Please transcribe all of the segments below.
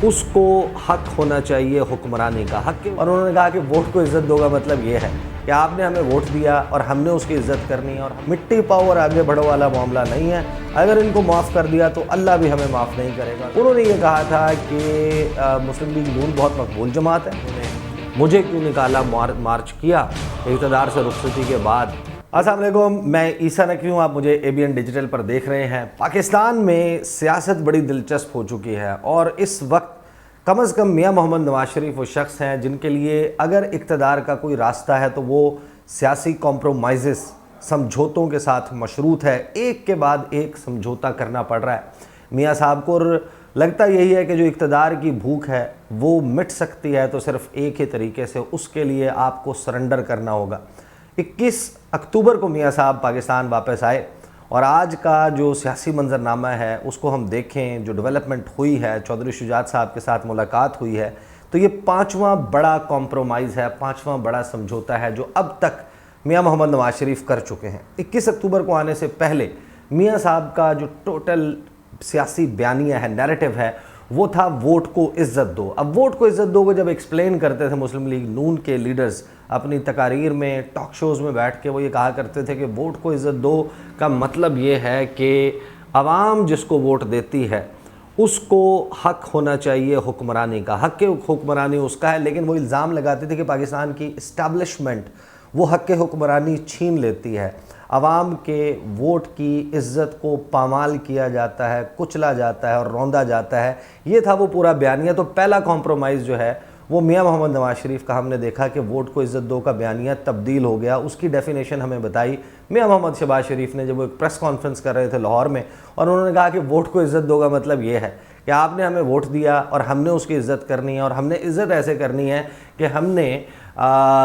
उसको हक होना चाहिए हुक्मरानी का हक। और उन्होंने कहा कि वोट को इज़्ज़त दोगा मतलब ये है कि आपने हमें वोट दिया और हमने उसकी इज़्ज़त करनी है, और मिट्टी पाओ और आगे बढ़ो वाला मामला नहीं है। अगर इनको माफ़ कर दिया तो अल्लाह भी हमें माफ़ नहीं करेगा। उन्होंने ये कहा था कि मुस्लिम लीग नून बहुत मकबूल जमात है, उन्होंने मुझे क्यों निकाला, मार्च किया इक़्तिदार से रुखसती के बाद। अस्सलाम वालेकुम, मैं ईसा नकवी हूँ, आप मुझे ABN डिजिटल पर देख रहे हैं। पाकिस्तान में सियासत बड़ी दिलचस्प हो चुकी है और इस वक्त कम से कम मियाँ मोहम्मद नवाज शरीफ वो शख्स हैं जिनके लिए अगर इक़्तिदार का कोई रास्ता है तो वो सियासी कॉम्प्रोमाइज़, समझौतों के साथ मशरूत है। एक के बाद एक समझौता करना पड़ रहा है मियाँ साहब को। लगता यही है कि जो इक़्तिदार की भूख है वो मिट सकती है तो सिर्फ एक ही तरीके से, उसके लिए आपको सरेंडर करना होगा। 21 अक्टूबर को मियाँ साहब पाकिस्तान वापस आए और आज का जो सियासी मंजरनामा है उसको हम देखें, जो डेवलपमेंट हुई है, चौधरी शुजात साहब के साथ मुलाकात हुई है, तो ये 5वां बड़ा कॉम्प्रोमाइज़ है, 5वां बड़ा समझौता है जो अब तक मियाँ मोहम्मद नवाज शरीफ कर चुके हैं। 21 अक्टूबर को आने से पहले मियाँ साहब का जो टोटल सियासी बयानिया है, नैरेटिव है, वो था वोट को इज़्ज़त दो। अब वोट को इज़्ज़त दो को जब एक्सप्लेन करते थे मुस्लिम लीग नून के लीडर्स अपनी तकारीर में, टॉक शोज़ में बैठ के, वो ये कहा करते थे कि वोट को इज़्ज़त दो का मतलब ये है कि आवाम जिसको वोट देती है उसको हक होना चाहिए हुक्मरानी का। हक के हुक्मरानी उसका है, लेकिन वो इल्ज़ाम लगाते थे कि पाकिस्तान की इस्टेब्लिशमेंट वो हक के हुक्मरानी छीन लेती है। आवाम के वोट की इज़्ज़त को पामाल किया जाता है, कुचला जाता है और रौंदा जाता है। ये था वो पूरा बयानिया। तो पहला कॉम्प्रोमाइज़ जो है वो मियाँ मोहम्मद नवाज शरीफ का हमने देखा कि वोट को इज़्ज़त दो का बयानिया तब्दील हो गया। उसकी डेफिनेशन हमें बताई मियाँ मोहम्मद शहबाज शरीफ ने जब वो एक प्रेस कॉन्फ्रेंस कर रहे थे लाहौर में, और उन्होंने कहा कि वोट को इज़्ज़त दो का मतलब ये है कि आपने हमें वोट दिया और हमने उसकी इज़्ज़त करनी है, और हमने इज़्ज़त ऐसे करनी है कि हमने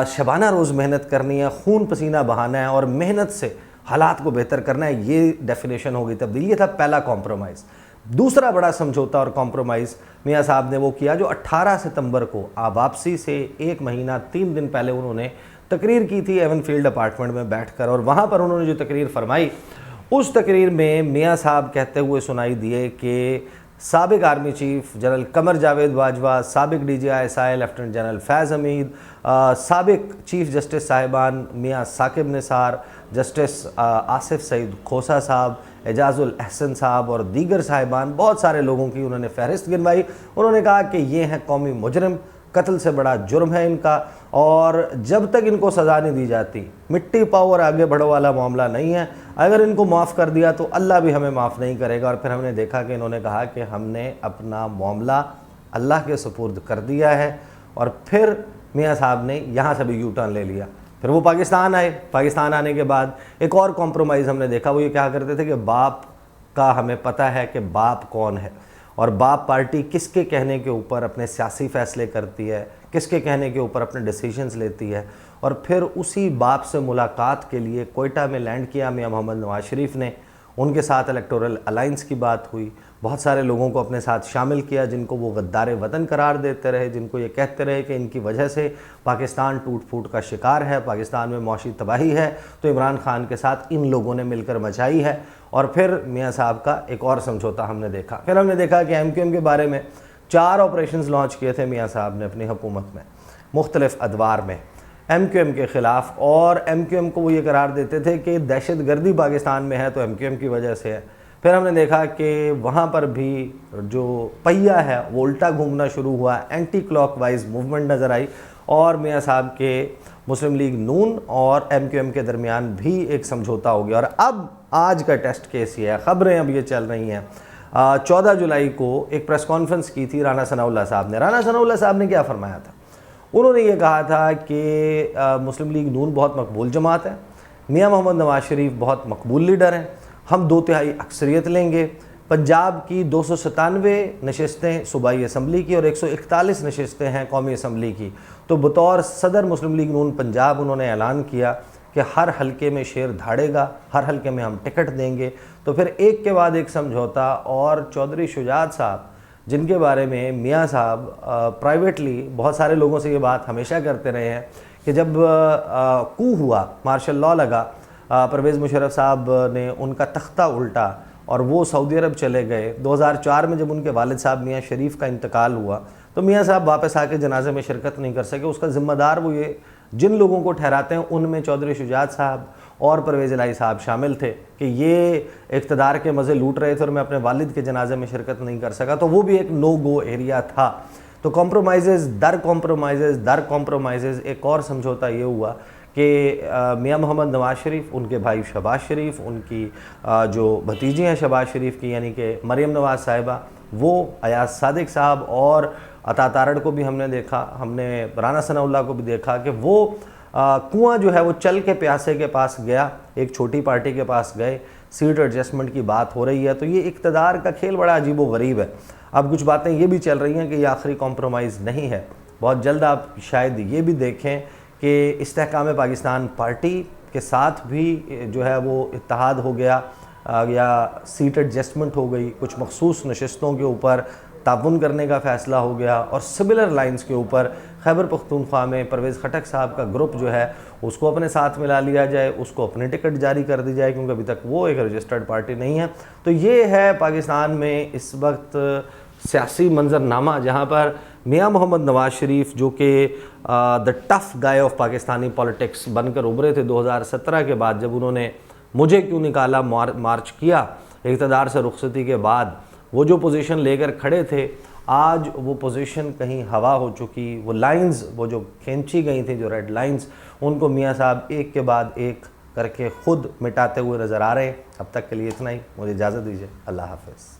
शबाना रोज़ मेहनत करनी है, खून पसीना बहाना है और मेहनत से हालात को बेहतर करना है। ये डेफिनेशन हो गई तब्दील। ये था पहला कॉम्प्रोमाइज़। दूसरा बड़ा समझौता और कॉम्प्रोमाइज़ मियाँ साहब ने वो किया जो 18 सितंबर को वापसी से 1 महीना 3 दिन पहले उन्होंने तकरीर की थी एवन फील्ड अपार्टमेंट में बैठकर, और वहाँ पर उन्होंने जो तकरीर फरमाई, उस तकरीर में मियाँ साहब कहते हुए सुनाई दिए कि साबिक army chief general Qamar Javed Bajwa, साबिक DGI लेफ्टिनेंट जनरल फैज़ हमीद, साबिक चीफ जस्टिस साहिबान मियाँ साकिब निसार, जस्टिस आसिफ सईद खोसा साहब, एजाजुल अहसन साहब और दीगर साहिबान, बहुत सारे लोगों की उन्होंने फहरिस्त गिनवाई। उन्होंने कहा कि ये हैं कौमी मुजरिम, कत्ल से बड़ा जुर्म है इनका, और जब तक इनको सज़ा नहीं दी जाती मिट्टी पाओ और आगे बढ़ो वाला मामला नहीं है। अगर इनको माफ़ कर दिया तो अल्लाह भी हमें माफ़ नहीं करेगा। और फिर हमने देखा कि इन्होंने कहा कि हमने अपना मामला अल्लाह के सुपुर्द कर दिया है, और फिर मियाँ साहब ने यहाँ से भी यू टर्न ले लिया। फिर वो पाकिस्तान आए। पाकिस्तान आने के बाद एक और कॉम्प्रोमाइज़ हमने देखा। वो ये क्या करते थे कि बाप का हमें पता है कि बाप कौन है, और बाप पार्टी किसके कहने के ऊपर अपने सियासी फ़ैसले करती है, किसके कहने के ऊपर अपने डिसीजंस लेती है। और फिर उसी बाप से मुलाकात के लिए कोयटा में लैंड किया मियाँ मोहम्मद नवाज शरीफ ने। उनके साथ इलेक्टोरल अलाइंस की बात हुई, बहुत सारे लोगों को अपने साथ शामिल किया जिनको वो गद्दार वतन करार देते रहे, जिनको ये कहते रहे कि इनकी वजह से पाकिस्तान टूट फूट का शिकार है, पाकिस्तान में मौशी तबाही है, तो इमरान खान के साथ इन लोगों ने मिलकर मचाई है। और फिर मियाँ साहब का एक और समझौता हमने देखा। फिर हमने देखा कि MQM के बारे में 4 ऑपरेशंस लॉन्च किए थे मियाँ साहब ने अपनी हुकूमत में, मुख्तलिफ़ अदवार में MQM के ख़िलाफ़, और MQM को वो ये करार देते थे कि दहशत गर्दी पाकिस्तान में है तो MQM की वजह से है। फिर हमने देखा कि वहाँ पर भी जो पहिया है वो उल्टा घूमना शुरू हुआ, एंटी क्लॉकवाइज मूवमेंट नज़र आई, और मियाँ साहब के मुस्लिम लीग नून और MQM के दरमियान भी एक समझौता हो गया। और अब आज का टेस्ट केस ये है, ख़बरें अब ये चल रही हैं। 14 जुलाई को एक प्रेस कॉन्फ्रेंस की थी राना सनाउल्लाह साहब ने। राना सनाउल्लाह साहब ने क्या फरमाया था? उन्होंने ये कहा था कि मुस्लिम लीग नून बहुत मकबूल जमात है, मियाँ मोहम्मद नवाज शरीफ बहुत मकबूल लीडर हैं, हम 2/3 अक्सरियत लेंगे। पंजाब की 297 नशस्तें सूबाई असम्बली की और 141 नशस्तें हैं कौमी असम्बली की। तो बतौर सदर मुस्लिम लीग नून पंजाब उन्होंने ऐलान किया कि हर हलके में शेर धाड़ेगा, हर हलके में हम टिकट देंगे। तो फिर एक के बाद एक समझौता। और चौधरी शुजात साहब, जिनके बारे में मियाँ साहब प्राइवेटली बहुत सारे लोगों से ये बात हमेशा करते रहे हैं कि जब कू हुआ, मार्शल लॉ लगा, परवेज़ मुशर्रफ साहब ने उनका तख्ता उल्टा और वो सऊदी अरब चले गए। 2004 में जब उनके वालिद साहब मियाँ शरीफ का इंतकाल हुआ तो मियाँ साहब वापस आके जनाजे में शिरकत नहीं कर सके। उसका ज़िम्मेदार वो ये जिन लोगों को ठहराते हैं उनमें चौधरी शुजात साहब और परवेज़ इलाही साहब शामिल थे कि ये इक़्तिदार के मज़े लूट रहे थे और मैं अपने वालिद के जनाजे में शिरकत नहीं कर सका, तो वो भी एक नो गो एरिया था। तो कॉम्प्रोमाइज़ दर कॉम्प्रोमाइज़ एक और समझौता ये हुआ कि मियाँ मोहम्मद नवाज़ शरीफ, उनके भाई शहबाज शरीफ, उनकी जो भतीजी हैं शहबाज शरीफ की यानी कि मरियम नवाज़ साहिबा, वो अयाज सादिक साहब और अता तारड़ को भी हमने देखा, हमने राना सनाउल्लाह को भी देखा कि वो कुआं जो है वो चल के प्यासे के पास गया, एक छोटी पार्टी के पास गए, सीट एडजस्टमेंट की बात हो रही है। तो ये इक़्तिदार का खेल बड़ा अजीब व गरीब है। अब कुछ बातें ये भी चल रही हैं कि ये आखिरी कॉम्प्रोमाइज़ नहीं है। बहुत जल्द आप शायद ये भी देखें कि इस्तेहकाम पाकिस्तान पार्टी के साथ भी जो है वो इत्तेहाद हो गया या सीट एडजस्टमेंट हो गई, कुछ मखसूस नशस्तों के ऊपर ताउन करने का फ़ैसला हो गया और सिमिलर लाइंस के ऊपर खैबर पख्तूनख्वा में परवेज़ खटक साहब का ग्रुप जो है उसको अपने साथ मिला लिया जाए, उसको अपनी टिकट जारी कर दी जाए, क्योंकि अभी तक वो एक रजिस्टर्ड पार्टी नहीं है। तो ये है पाकिस्तान में इस वक्त सियासी मंजरनामा, जहाँ पर मियाँ मोहम्मद नवाज़ शरीफ जो कि the tough guy of Pakistani politics बनकर उभरे थे 2017 के बाद, जब उन्होंने मुझे क्यों निकाला मार्च किया इक़्तिदार से रुखसती के बाद, वो जो पोजीशन लेकर खड़े थे, आज वो पोजीशन कहीं हवा हो चुकी। वो लाइंस, वो जो खींची गई थी, जो रेड लाइंस, उनको मियाँ साहब एक के बाद एक करके ख़ुद मिटाते हुए नज़र आ रहे हैं। अब तक के लिए इतना ही, मुझे इजाज़त दीजिए। अल्लाह हाफ़िज़।